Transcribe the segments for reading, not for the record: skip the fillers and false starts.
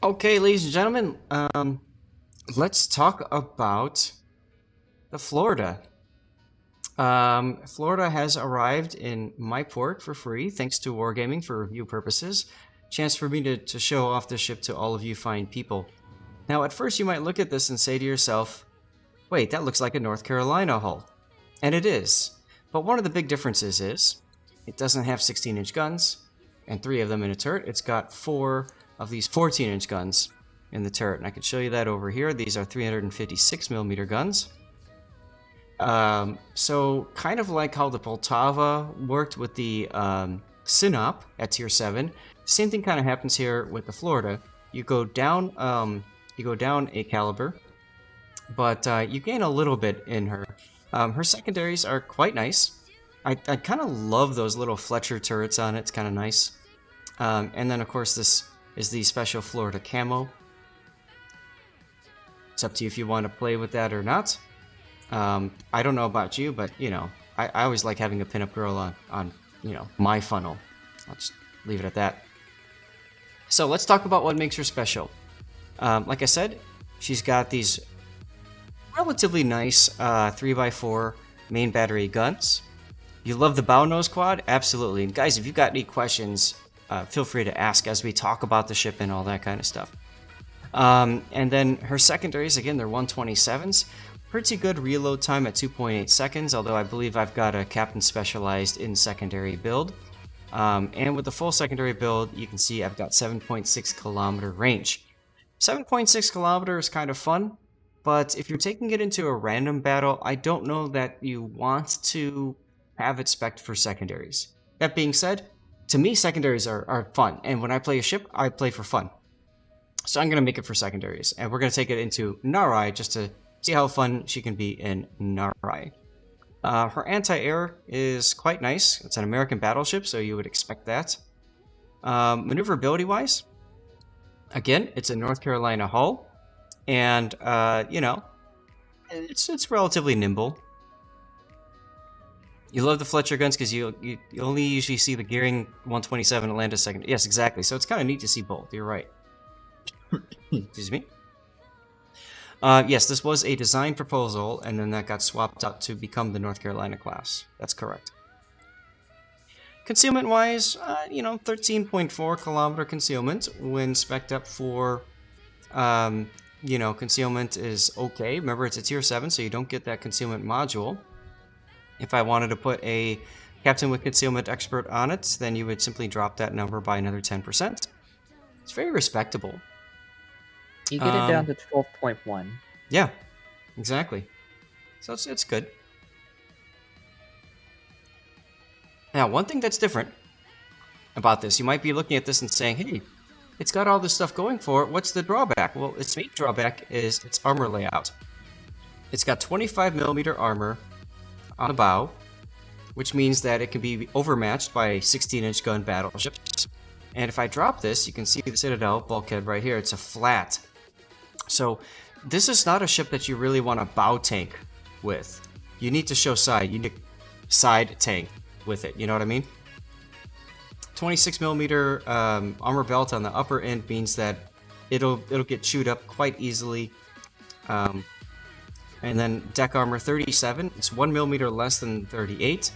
Okay, ladies and gentlemen, let's talk about the Florida. Florida has arrived in my port for free, thanks to Wargaming for review purposes. Chance for me to show off the ship to all of you fine people. Now, at first you might look at this and say to yourself, wait, that looks like a North Carolina hull. And it is. But one of the big differences is, it doesn't have 16-inch guns, and 3 of them in a turret. It's got 4 of these 14-inch guns in the turret, and I can show you that over here. These are 356mm guns. So kind of like how the Poltava worked with the Sinop at tier 7, same thing kind of happens here with the Florida. You go down a caliber, but you gain a little bit in her. Her secondaries are quite nice. I kind of love those little Fletcher turrets on it. It's kind of nice. And then, of course, this is the special Florida camo. It's up to you if you want to play with that or not. I don't know about you, but, you know, I always like having a pinup girl on you know, my funnel. I'll just leave it at that. So let's talk about what makes her special. Like I said, she's got these relatively nice 3x4 main battery guns. You love the bow nose quad? Absolutely. And guys, if you've got any questions, feel free to ask as we talk about the ship and all that kind of stuff. And then her secondaries, again, they're 127s. Pretty good reload time at 2.8 seconds, although I believe I've got a Captain Specialized in secondary build. And with the full secondary build, you can see I've got 7.6 kilometer range. 7.6 kilometers is kind of fun, but if you're taking it into a random battle, I don't know that you want to have it spec'd for secondaries. That being said, to me, secondaries are fun, and when I play a ship, I play for fun. So I'm going to make it for secondaries, and we're going to take it into Narai just to see how fun she can be in Narai. Her anti-air is quite nice. It's an American battleship, so you would expect that. Maneuverability-wise, again, it's a North Carolina hull, and, you know, it's relatively nimble. You love the Fletcher guns because you only usually see the Gearing 127 Atlantis second. Yes, exactly. So it's kind of neat to see both. You're right. Excuse me. Yes, this was a design proposal, and then that got swapped out to become the North Carolina class. That's correct. Concealment-wise, you know, 13.4 kilometer concealment when spec'd up for, you know, concealment is okay. Remember, it's a tier 7, so you don't get that concealment module. If I wanted to put a Captain with Concealment Expert on it, then you would simply drop that number by another 10%. It's very respectable. You get it down to 12.1. Yeah, exactly. So it's good. Now, one thing that's different about this, you might be looking at this and saying, hey, it's got all this stuff going for it. What's the drawback? Well, its main drawback is its armor layout. It's got 25mm armor on the bow, which means that it can be overmatched by 16-inch gun battleships. And if I drop this, you can see the Citadel bulkhead right here. It's a flat. So this is not a ship that you really want to bow tank with. You need to show side. You need side tank with it. You know what I mean? 26mm armor belt on the upper end means that it'll get chewed up quite easily. And then deck armor 37. It's 1mm less than 38.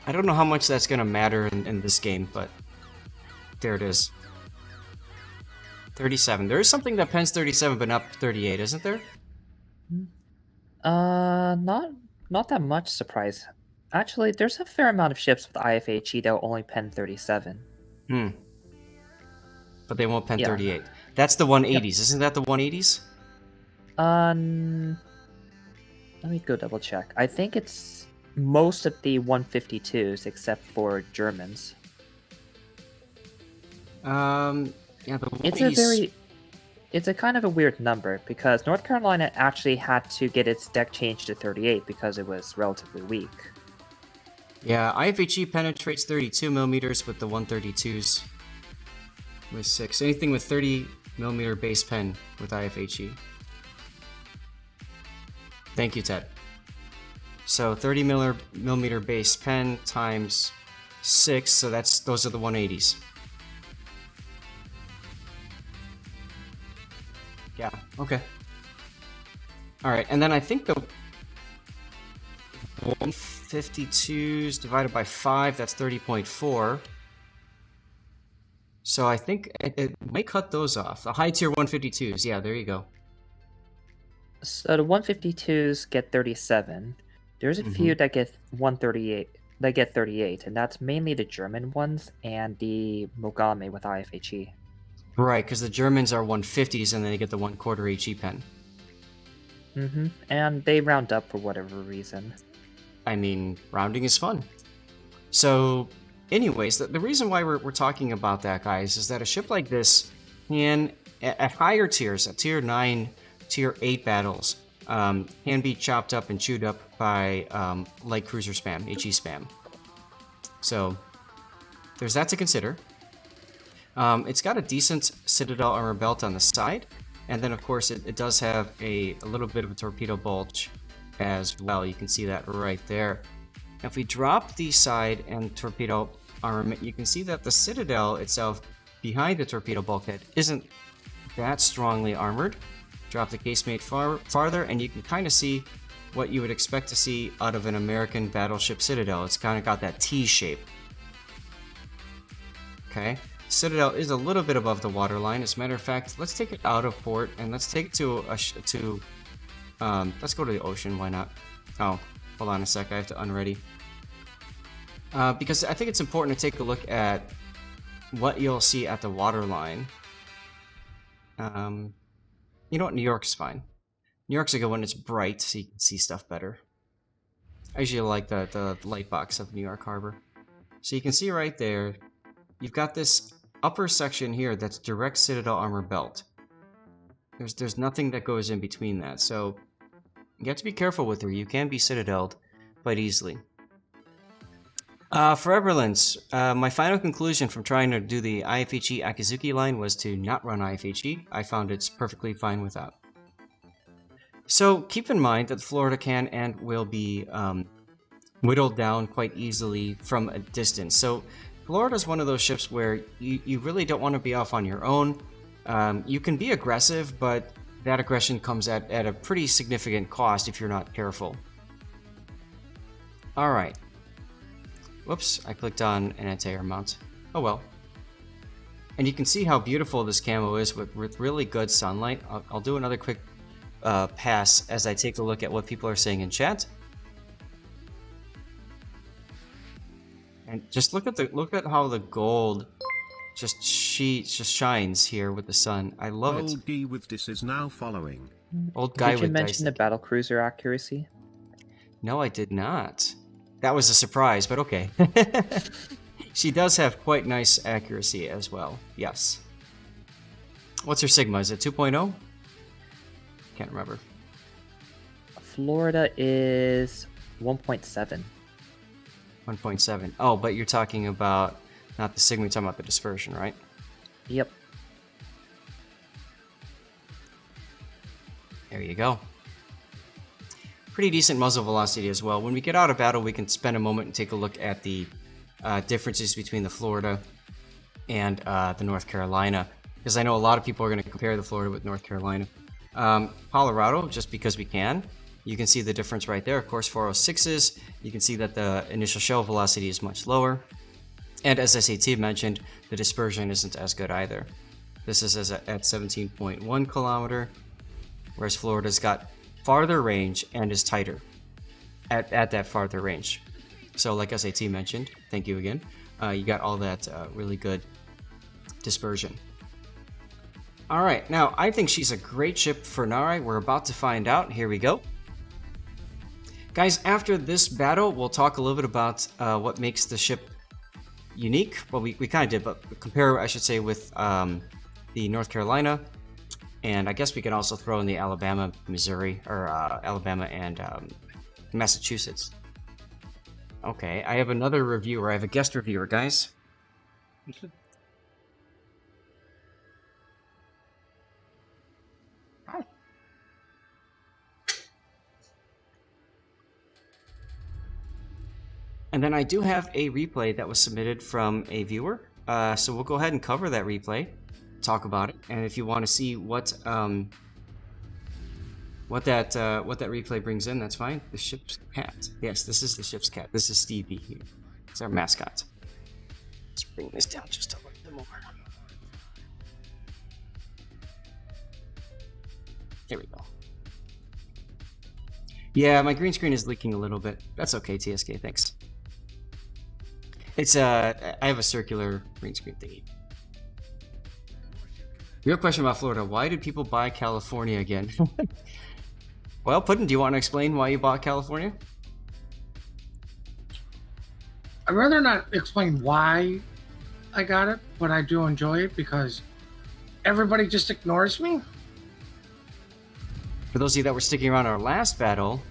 I don't know how much that's going to matter in this game, but there it is. 37. There is something that pens 37 but not 38, isn't there? Not that much surprise. Actually, there's a fair amount of ships with IFHE that will only pen 37. But they won't pen 38. That's the 180s. Yep. Isn't that the 180s? Let me go double check. I think it's most of the 152s except for Germans. Yeah, the 180s... It's a kind of a weird number because North Carolina actually had to get its deck changed to 38 because it was relatively weak. Yeah, IFHE penetrates 32mm with the 132s with 6. Anything with 30mm base pen with IFHE. Thank you, Ted. So 30mm base pen times 6, so those are the 180s. Yeah, okay. Alright, and then I think the 152s divided by 5, that's 30.4. So I think it might cut those off. The high tier 152s, yeah, there you go. So the 152s get 37. There's a few that get 138. That get 38, and that's mainly the German ones and the Mogame with IFHE. Right, because the Germans are 150s and then they get the 1/4 HE pen. And they round up for whatever reason. I mean, rounding is fun. So, anyways, the reason why we're talking about that, guys, is that a ship like this can, at higher tiers, at tier 9, tier 8 battles, can be chopped up and chewed up by light cruiser spam, HE spam. So, there's that to consider. It's got a decent Citadel armor belt on the side, and then of course it does have a little bit of a torpedo bulge as well. You can see that right there. Now if we drop the side and torpedo armament, you can see that the Citadel itself behind the torpedo bulkhead isn't that strongly armored. Drop the casemate farther and you can kind of see what you would expect to see out of an American battleship Citadel. It's kind of got that T shape. Okay. Citadel is a little bit above the waterline. As a matter of fact, let's take it out of port and let's take it to let's go to the ocean. Why not? Oh, hold on a sec. I have to unready. Because I think it's important to take a look at what you'll see at the waterline. You know what? New York's fine. New York's a good when it's bright, so you can see stuff better. I usually like the light box of New York Harbor. So you can see right there, you've got this upper section here that's direct Citadel armor belt. There's nothing that goes in between that, so you have to be careful with her. You can be Citadeled quite easily. For Everlands, my final conclusion from trying to do the IFHE Akizuki line was to not run IFHE. I found it's perfectly fine without. So keep in mind that Florida can and will be whittled down quite easily from a distance. So Florida is one of those ships where you really don't want to be off on your own. You can be aggressive, but that aggression comes at a pretty significant cost if you're not careful. Alright. Whoops, I clicked on an anti-air mount. Oh well. And you can see how beautiful this camo is with really good sunlight. I'll do another quick pass as I take a look at what people are saying in chat. And just look at how the gold just shines here with the sun. I love it. Old guy with this is now following. Old guy with Did you mention the battle cruiser accuracy? No, I did not. That was a surprise, but okay. She does have quite nice accuracy as well. Yes. What's her Sigma? Is it 2.0? Can't remember. Florida is 1.7. 1.7. Oh, but you're talking about not the Sigma, you're talking about the dispersion, right? Yep. There you go. Pretty decent muzzle velocity as well. When we get out of battle, we can spend a moment and take a look at the differences between the Florida and the North Carolina, because I know a lot of people are going to compare the Florida with North Carolina. Colorado, just because we can. You can see the difference right there. Of course, 406s, you can see that the initial shell velocity is much lower. And as SAT mentioned, the dispersion isn't as good either. This is at 17.1 kilometer, whereas Florida's got farther range and is tighter at that farther range. So like SAT mentioned, thank you again, you got all that really good dispersion. Alright, now I think she's a great ship for Nare. We're about to find out. Here we go. Guys, after this battle, we'll talk a little bit about what makes the ship unique. Well, we kind of did, but compare, I should say, with the North Carolina. And I guess we can also throw in the Alabama, Missouri, or Alabama and Massachusetts. Okay, I have another reviewer. I have a guest reviewer, guys. Hi. And then I do have a replay that was submitted from a viewer. So we'll go ahead and cover that replay, talk about it. And if you want to see what what that replay brings in, that's fine. The ship's cat. Yes, this is the ship's cat. This is Stevie here. It's our mascot. Let's bring this down just a little bit more. There we go. Yeah, my green screen is leaking a little bit. That's okay, TSK, thanks. It's I have a circular green screen thingy. Real question about Florida. Why did people buy California again? Well, Puddin', do you want to explain why you bought California? I'd rather not explain why I got it, but I do enjoy it because everybody just ignores me. For those of you that were sticking around our last battle,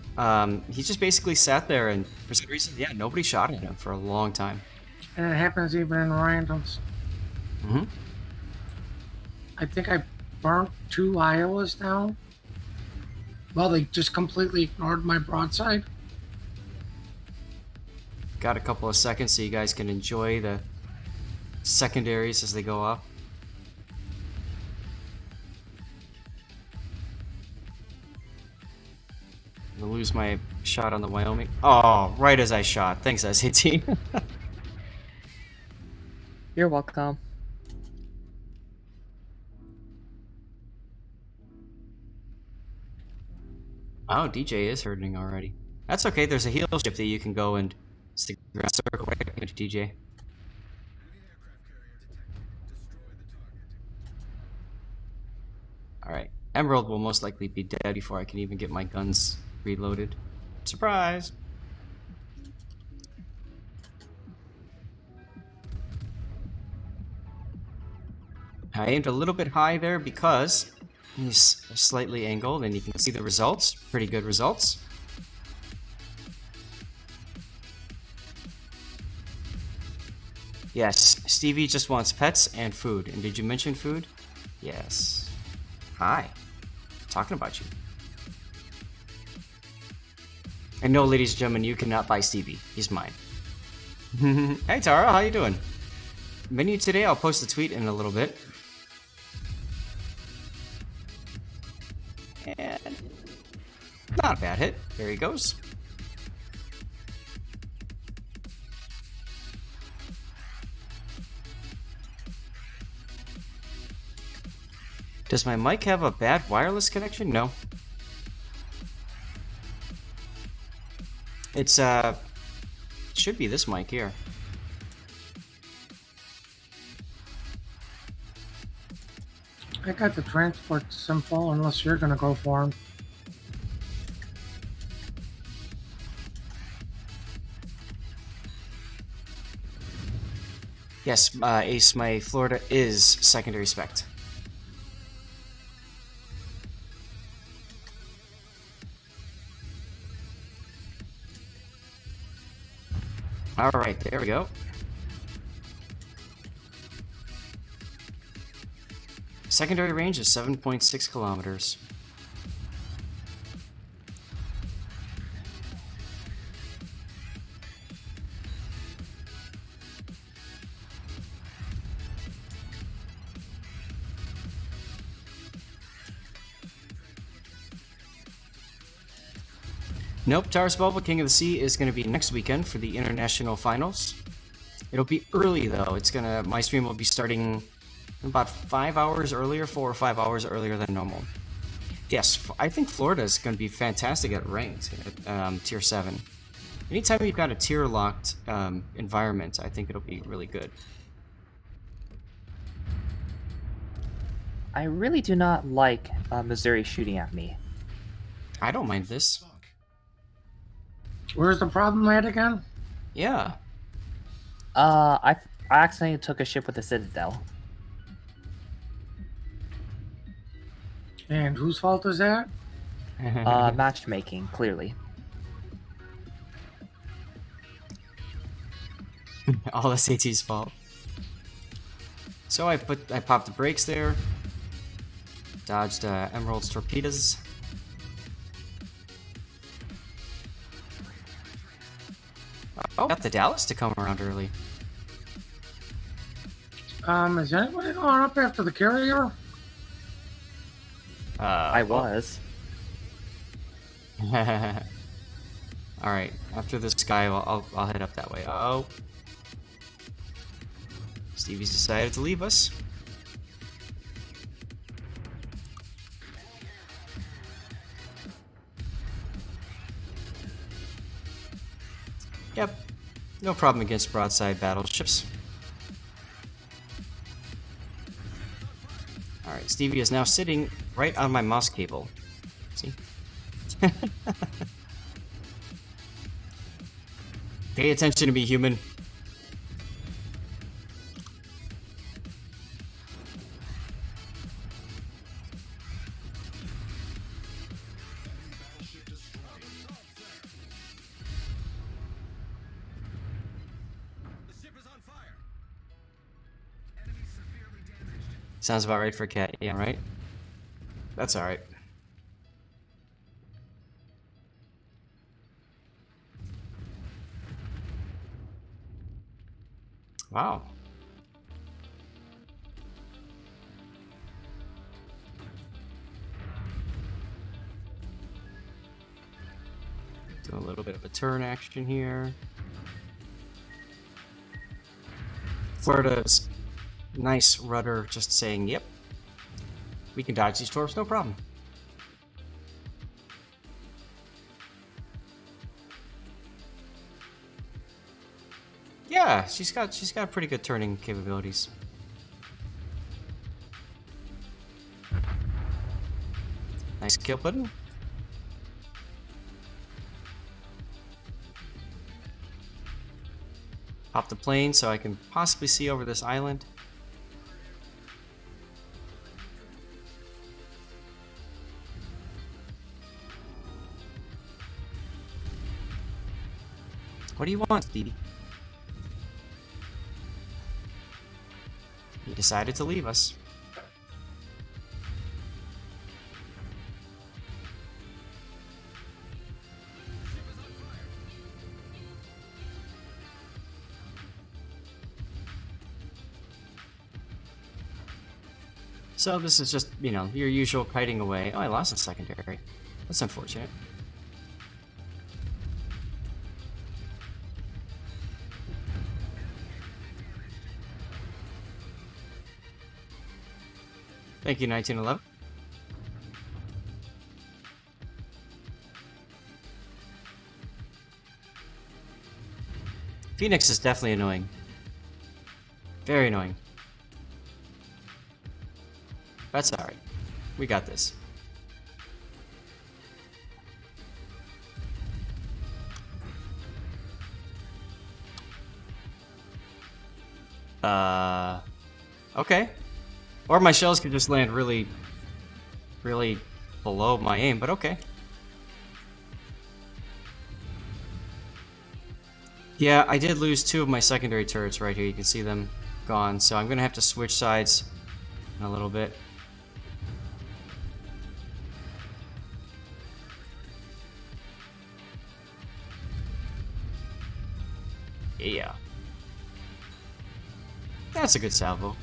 he just basically sat there and for some reason, yeah, nobody shot at him for a long time. And it happens even in randoms. Mm-hmm. I think I burnt 2 Iowas down. Well, they just completely ignored my broadside. Got a couple of seconds so you guys can enjoy the secondaries as they go off. I'm gonna lose my shot on the Wyoming. Oh, right as I shot. Thanks, SAT. You're welcome. Oh, DJ is hurting already. That's okay. There's a heal ship that you can go and stick around circle right into DJ. Alright. Emerald will most likely be dead before I can even get my guns reloaded. Surprise! I aimed a little bit high there because he's slightly angled and you can see the results. Pretty good results. Yes, Stevie just wants pets and food. And did you mention food? Yes. Hi. Talking about you. And no, ladies and gentlemen, you cannot buy Stevie. He's mine. Hey Tara, how you doing? Menu today, I'll post a tweet in a little bit. And not a bad hit. There he goes. Does my mic have a bad wireless connection? No. It's should be this mic here. I got the transport simple unless you're gonna go for him. Yes, Ace, my Florida is secondary spec. Alright, there we go. Secondary range is 7.6 kilometers. Nope, Towers Bubble King of the Sea is going to be next weekend for the international finals. It'll be early though. My stream will be starting about 5 hours earlier, 4 or 5 hours earlier than normal. Yes, I think Florida is going to be fantastic at ranked at tier 7. Anytime you've got a tier locked environment, I think it'll be really good. I really do not like Missouri shooting at me. I don't mind this. Where's the problem at again? Yeah. I accidentally took a ship with a Citadel. And whose fault is that? Matchmaking, clearly. All SAT's fault. So I popped the brakes there. Dodged Emerald's torpedoes. Oh, got the Dallas to come around early. Is anybody going up after the carrier? I was. Alright, after this guy, I'll head up that way. Uh-oh. Stevie's decided to leave us. Yep, no problem against broadside battleships. Alright, Stevie is now sitting right on my mouse cable. See? Pay attention to me, human. Sounds about right for a cat, yeah, right? That's alright. Wow. Do a little bit of a turn action here. Florida's nice rudder just saying, yep, we can dodge these torps, no problem. Yeah, she's got pretty good turning capabilities. Nice kill button. Pop the plane so I can possibly see over this island. What do you want, Stevie? He decided to leave us. So this is just, you know, your usual kiting away. Oh, I lost a secondary. That's unfortunate. Thank you, 1911. Phoenix is definitely annoying. Very annoying. That's alright. We got this. Okay. Or my shells could just land really, really below my aim, but okay. Yeah, I did lose 2 of my secondary turrets right here. You can see them gone, so I'm gonna have to switch sides in a little bit. Yeah. That's a good salvo.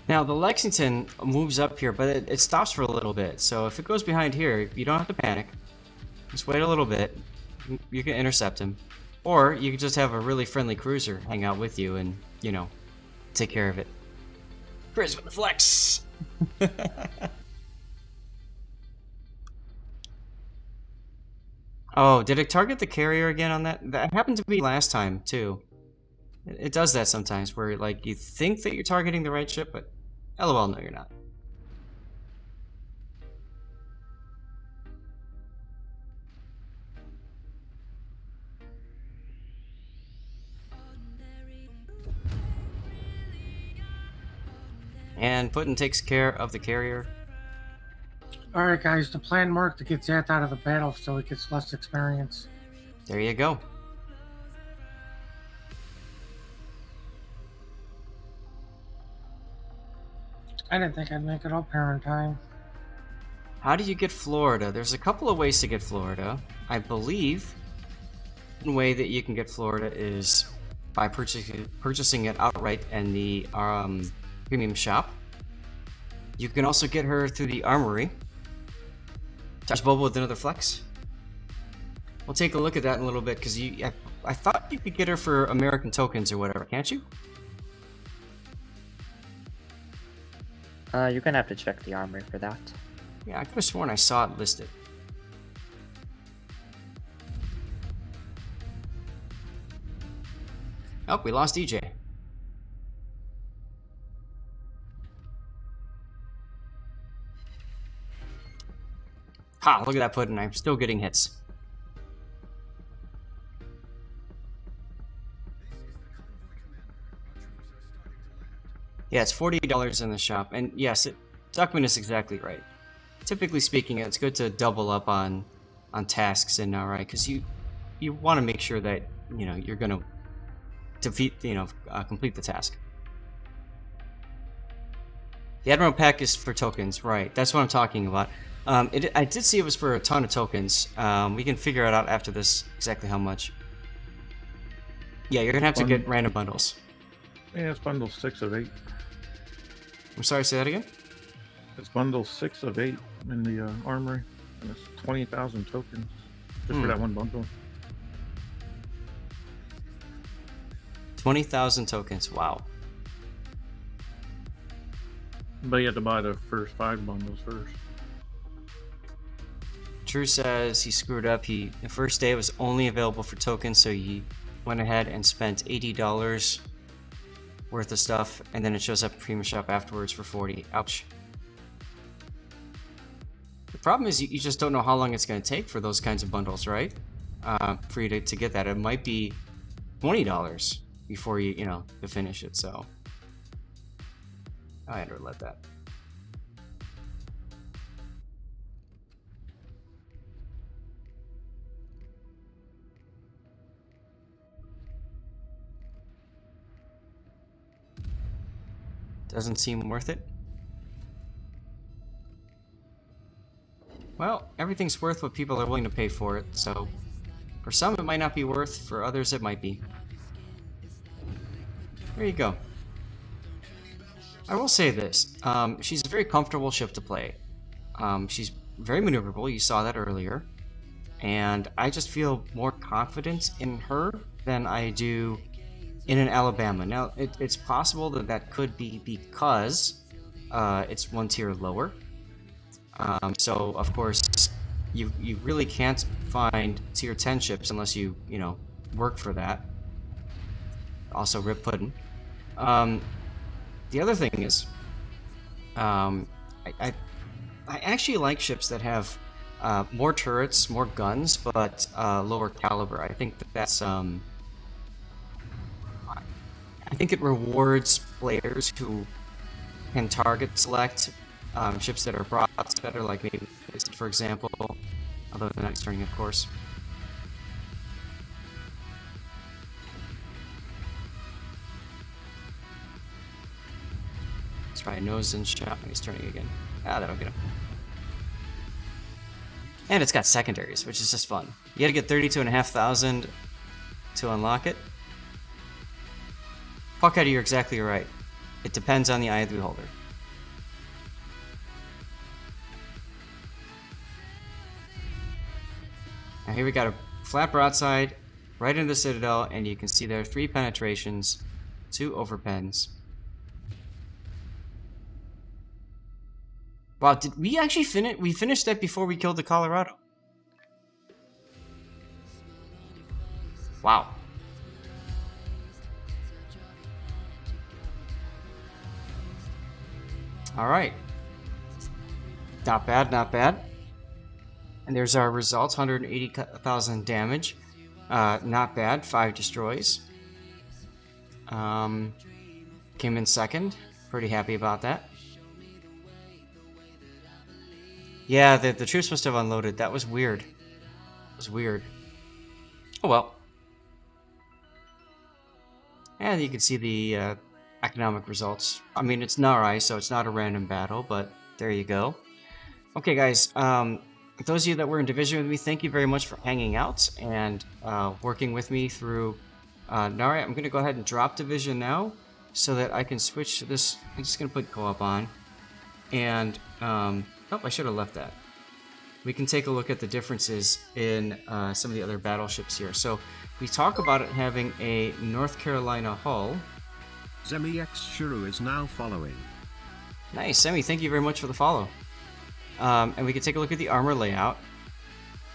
Now, the Lexington moves up here, but it stops for a little bit. So if it goes behind here, you don't have to panic. Just wait a little bit. You can intercept him. Or you can just have a really friendly cruiser hang out with you and, you know, take care of it. Chris with the flex! Oh, did it target the carrier again on that? That happened to me last time, too. It does that sometimes, where like you think that you're targeting the right ship, but LOL, no, you're not. And Putin takes care of the carrier. Alright, guys, the plan marked to get Zeth out of the battle so he gets less experience. There you go. I didn't think I'd make it up here in time. How do you get Florida? There's a couple of ways to get Florida. I believe one way that you can get Florida is by purchasing it outright in the premium shop. You can also get her through the armory. Touch Boba with another flex. We'll take a look at that in a little bit, because I thought you could get her for American tokens or whatever, can't you? You're gonna have to check the armory for that. Yeah, I could have sworn I saw it listed. Oh, we lost EJ. Ha, look at that pudding. I'm still getting hits. Yeah, it's $40 in the shop. And yes, Duckman is exactly right. Typically speaking, it's good to double up on tasks in now, right? Because you want to make sure that, you know, you're going to complete the task. The Admiral Pack is for tokens, right? That's what I'm talking about. I did see it was for a ton of tokens. We can figure it out after this exactly how much. Yeah, you're gonna have to get random bundles. Yeah, it's bundle 6 of 8. I'm sorry, say that again? It's bundle 6 of 8 in the armory. And it's 20,000 tokens just for that one bundle. 20,000 tokens, wow. But you have to buy the first 5 bundles first. Drew says he screwed up. The first day was only available for tokens, so he went ahead and spent $80 worth of stuff, and then it shows up in Premium Shop afterwards for $40. Ouch. The problem is you just don't know how long it's going to take for those kinds of bundles, right? For you to get that. It might be $20 before you to finish it, so I had to let that. Doesn't seem worth it. Well, everything's worth what people are willing to pay for it, so for some it might not be worth, for others it might be. There you go. I will say this, she's a very comfortable ship to play. She's very maneuverable, you saw that earlier, and I just feel more confident in her than I do in an Alabama. Now, it's possible that could be because it's one tier lower. So, of course, you really can't find tier 10 ships unless you work for that. Also, Rip Puddin'. The other thing is, I actually like ships that have more turrets, more guns, but lower caliber. I think that's I think it rewards players who can target select ships that are broads better, like maybe, for example, although they're not starting, of course. Let's try nose and shot. He's turning again. Ah, that'll get him. And it's got secondaries, which is just fun. You gotta get 32,500 to unlock it. Puckhead, you're exactly right. It depends on the eye of the beholder. Now here we got a flat broadside right into the Citadel, and you can see there are 3 penetrations, 2 overpens. Wow, did we actually finish? We finished that before we killed the Colorado. Wow. Alright. Not bad, not bad. And there's our results, 180,000 damage. Not bad, 5 destroys. Came in second. Pretty happy about that. Yeah, the troops must have unloaded. That was weird. It was weird. Oh well. And you can see the economic results. I mean, it's Narai, so it's not a random battle, but there you go. Okay, guys. Those of you that were in division with me, thank you very much for hanging out and working with me through Nari, I'm going to go ahead and drop division now so that I can switch to this. I'm just going to put co-op on. And, oh, I should have left that. We can take a look at the differences in some of the other battleships here. So we talk about it having a North Carolina hull. Zemi X Shuru is now following. Nice, Semi, thank you very much for the follow. And we can take a look at the armor layout.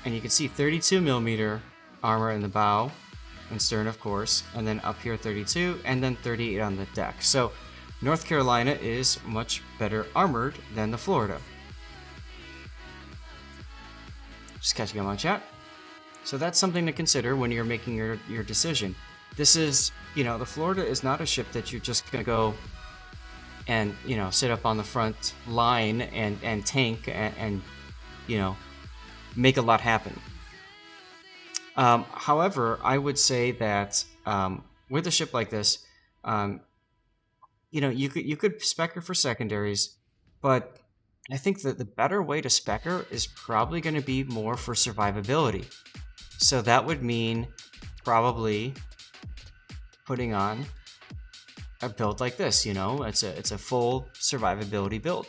And you can see 32mm armor in the bow and stern, of course. And then up here 32, and then 38 on the deck. So North Carolina is much better armored than the Florida. Just catching up on chat. So that's something to consider when you're making your decision. This is, you know, the Florida is not a ship that you're just going to go and, you know, sit up on the front line and tank and, you know, make a lot happen. However, I would say that with a ship like this, you know, you could spec her for secondaries, but I think that the better way to spec her is probably going to be more for survivability. So that would mean probably putting on a build like this. You know, it's a full survivability build.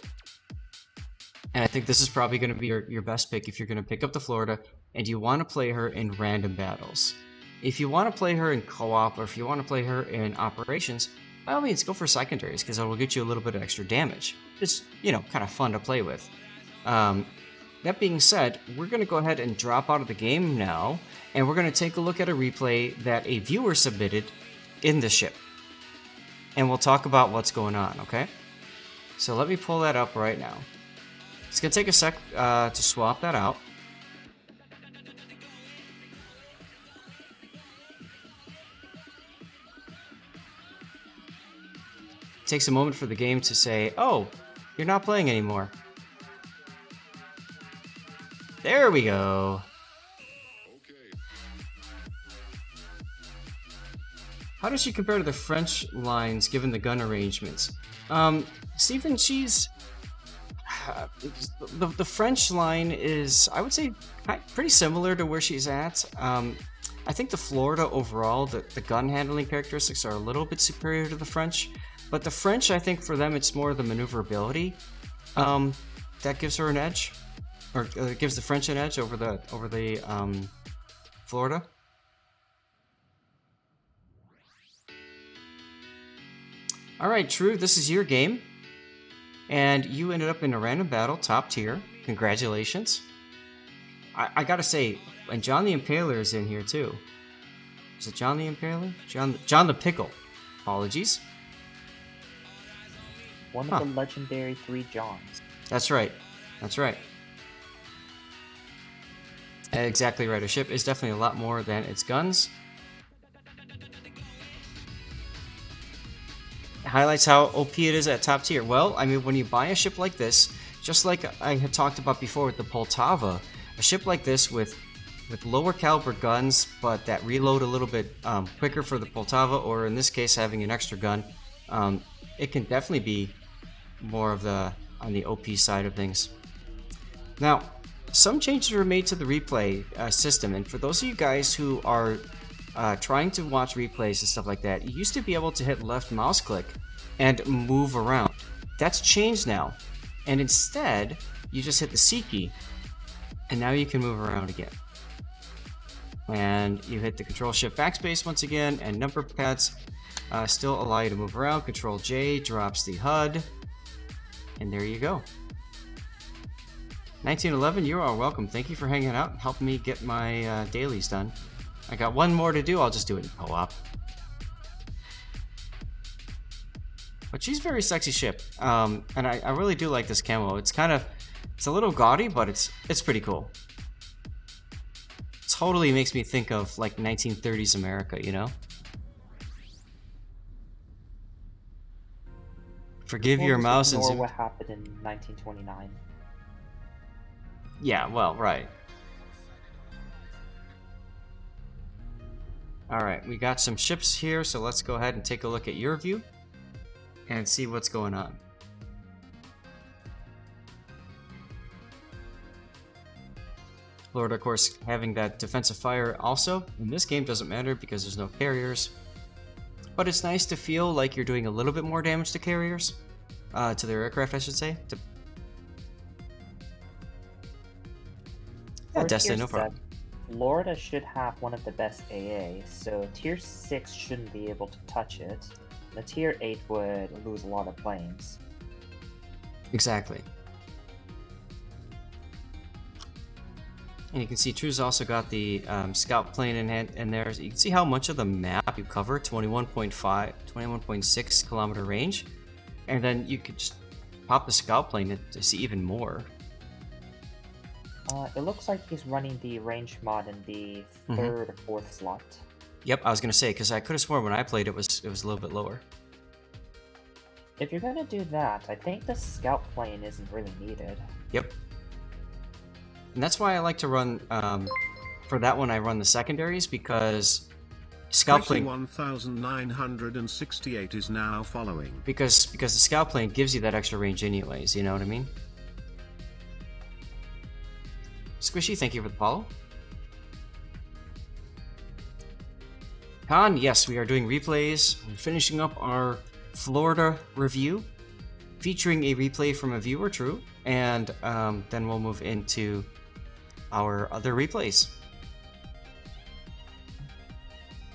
And I think this is probably going to be your best pick if you're going to pick up the Florida and you want to play her in random battles. If you want to play her in co-op or if you want to play her in operations, by all means, go for secondaries because it will get you a little bit of extra damage. It's, you know, kind of fun to play with. That being said, we're going to go ahead and drop out of the game now, and we're going to take a look at a replay that a viewer submitted in the ship. And we'll talk about what's going on, okay? So let me pull that up right now. It's going to take a sec to swap that out. It takes a moment for the game to say, oh, you're not playing anymore. There we go. How does she compare to the French lines given the gun arrangements? Stephen, she's... the French line is, I would say, pretty similar to where she's at. I think the Florida overall, the gun handling characteristics are a little bit superior to the French. But the French, I think for them, it's more the maneuverability that gives her an edge, or gives the French an edge over the Florida. All right, True, this is your game, and you ended up in a random battle, top tier. Congratulations! I gotta say, and John the Impaler is in here too. Is it John the Impaler? John the Pickle. Apologies. One of the legendary 3 Johns. That's right. That's right. Exactly right. A ship is definitely a lot more than its guns. It highlights how OP it is at top tier. Well, I mean, when you buy a ship like this, just like I had talked about before with the Poltava, a ship like this with lower caliber guns, but that reload a little bit quicker for the Poltava, or in this case, having an extra gun, it can definitely be more of on the OP side of things. Now, some changes were made to the replay system, and for those of you guys who are trying to watch replays and stuff like that, you used to be able to hit left mouse click and move around. That's changed now, and instead you just hit the C key, and now you can move around again. And you hit the Control Shift Backspace once again, and number pads still allow you to move around. Control J drops the HUD, and there you go. 1911, you are welcome. Thank you for hanging out and helping me get my dailies done. I got one more to do. I'll just do it in co-op. But she's a very sexy ship, and I really do like this camo. It's a little gaudy, but it's pretty cool. It totally makes me think of like 1930s America, you know? Forgive your mouse and ignore what happened in 1929. Yeah, well, right. Alright, we got some ships here, so let's go ahead and take a look at your view and see what's going on. Florida, of course, having that defensive fire also. In this game doesn't matter because there's no carriers. But it's nice to feel like you're doing a little bit more damage to carriers. To their aircraft, I should say. Yeah, For Destiny, tier no problem. 7, Florida should have one of the best AA, so tier 6 shouldn't be able to touch it. The tier 8 would lose a lot of planes. Exactly. And you can see True's also got the scout plane in there. So you can see how much of the map you cover, 21.6 kilometer range. And then you could just pop the scout plane to see even more. It looks like he's running the range mod in the 3rd or 4th slot. Yep, I was gonna say, because I could have sworn when I played it was a little bit lower. If you're gonna do that, I think the scout plane isn't really needed. Yep. And that's why I like to run, for that one I run the secondaries, because scout plane... 21,968 is now following. Because the scout plane gives you that extra range anyways, you know what I mean? Squishy, thank you for the follow. Khan, yes, we are doing replays. We're finishing up our Florida review, featuring a replay from a viewer, True, and then we'll move into our other replays.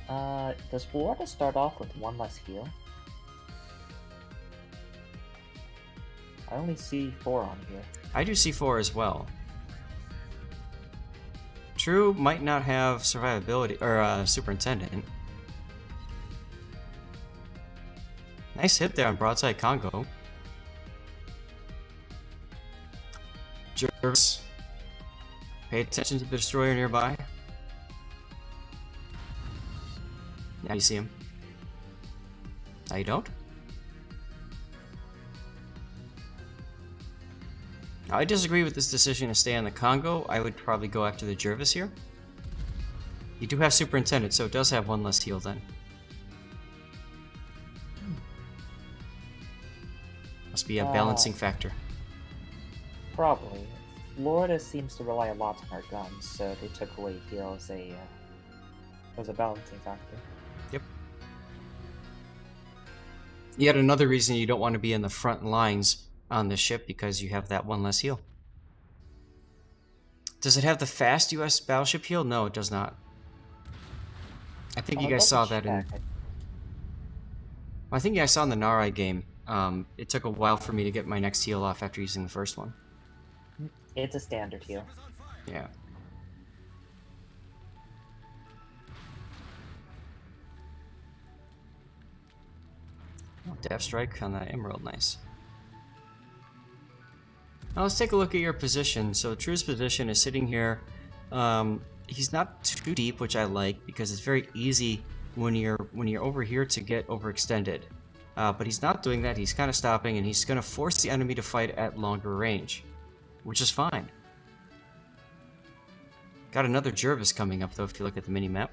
Does Florida start off with 1 less heal? I only see 4 on here. I do see 4 as well. True might not have survivability or superintendent. Nice hit there on broadside Congo. Jervis, pay attention to the destroyer nearby. Now you see him. Now you don't. Now, I disagree with this decision to stay on the Congo. I would probably go after the Jervis here. You do have Superintendent, so it does have 1 less heal then. Must be a balancing factor. Probably. Florida seems to rely a lot on our guns, so they took away heal as a balancing factor. Yep. Yet another reason you don't want to be in the front lines on the ship, because you have that 1 less heal. Does it have the fast US battleship heal? No, it does not. I think you guys saw that in... I think you guys saw in the Narai game. It took a while for me to get my next heal off after using the first one. It's a standard heal. Yeah. Oh, Death Strike on that Emerald, nice. Now let's take a look at your position. So True's position is sitting here. He's not too deep, which I like, because it's very easy when you're over here to get overextended. But he's not doing that. He's kind of stopping, and he's going to force the enemy to fight at longer range, which is fine. Got another Jervis coming up, though, if you look at the mini-map.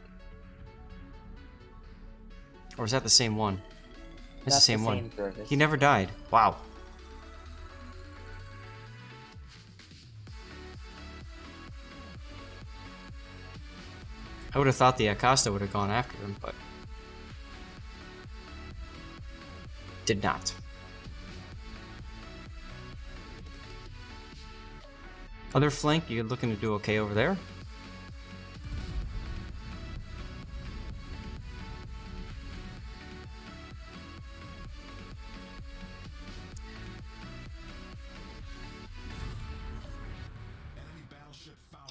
Or is that the same one? It's the same one. Jervis. He never died. Wow. I would have thought the Acosta would have gone after him, but did not. Other flank, you're looking to do okay over there.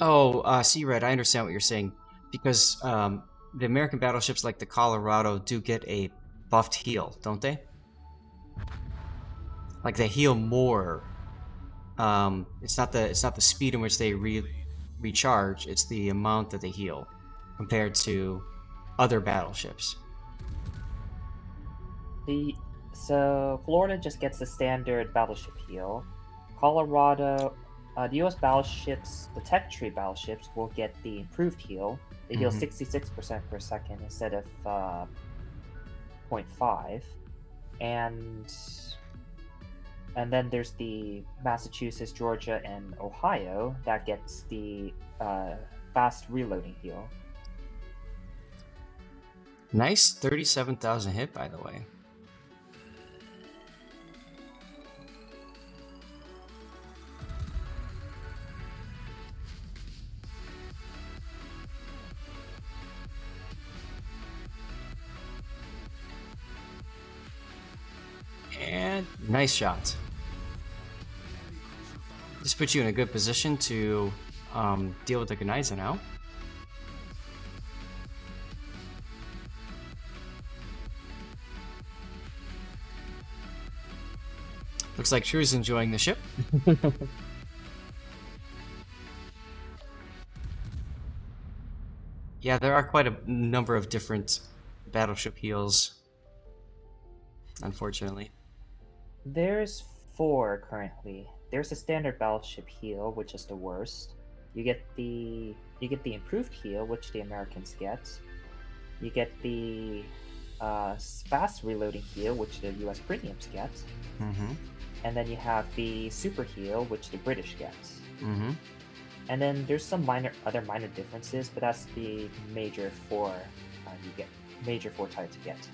Oh, C-Red, I understand what you're saying. Because the American battleships like the Colorado do get a buffed heal, don't they? Like they heal more. It's not the speed in which they recharge. It's the amount that they heal compared to other battleships. So Florida just gets the standard battleship heal. Colorado, the U.S. battleships, the tech tree battleships, will get the improved heal. They heal 66% per second instead of 0.5. And And then there's the Massachusetts, Georgia, and Ohio that gets the fast reloading heal. Nice 37,000 hit, by the way. And nice shot. This puts you in a good position to deal with the Gneiser now. Looks like Shrew's enjoying the ship. Yeah, there are quite a number of different battleship heals, unfortunately. There's 4 currently. There's a standard battleship heal, which is the worst. You get the improved heal, which the Americans get. You get the fast reloading heal, which the U.S. premiums get. Mm-hmm. And then you have the super heal, which the British get. Mm-hmm. And then there's some other minor differences, but that's the major 4 you get. Major 4 types you get.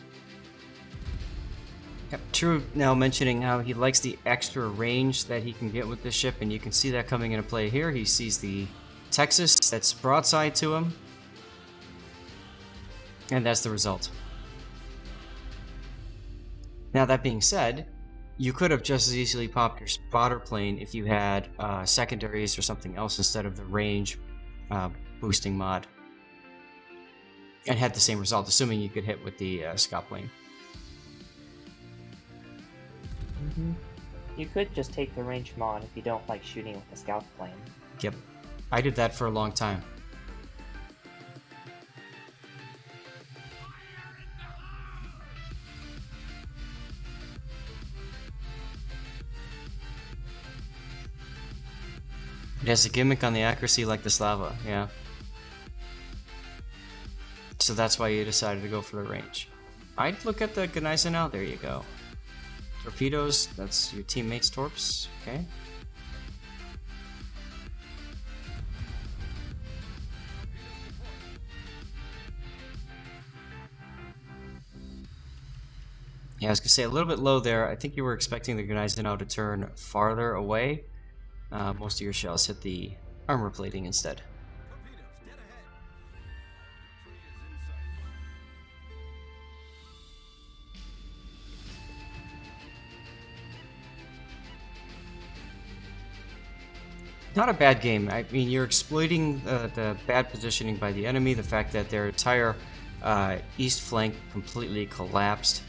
Yep. True now mentioning how he likes the extra range that he can get with this ship, and you can see that coming into play here. He sees the Texas that's broadside to him, and that's the result. Now, that being said, you could have just as easily popped your spotter plane if you had secondaries or something else instead of the range boosting mod, and had the same result, assuming you could hit with the scout plane. You could just take the range mod if you don't like shooting with the scout plane. Yep, I did that for a long time. It has a gimmick on the accuracy like the Slava, yeah. So that's why you decided to go for the range. I'd look at the Gneiser now, there you go. Torpedoes, that's your teammate's torps, okay. Yeah, I was gonna say a little bit low there. I think you were expecting the Gneiser now to turn farther away. Most of your shells hit the armor plating instead. Not a bad game. I mean, you're exploiting the bad positioning by the enemy, the fact that their entire east flank completely collapsed.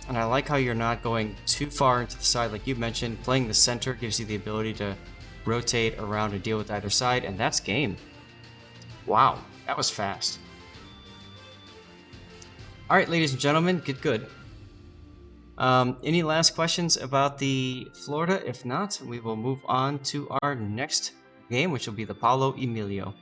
And I like how you're not going too far into the side, like you mentioned. Playing the center gives you the ability to rotate around and deal with either side, and that's game. Wow, that was fast. All right, ladies and gentlemen, get good. Any last questions about the Florida? If not, we will move on to our next game, which will be the Paulo Emilio.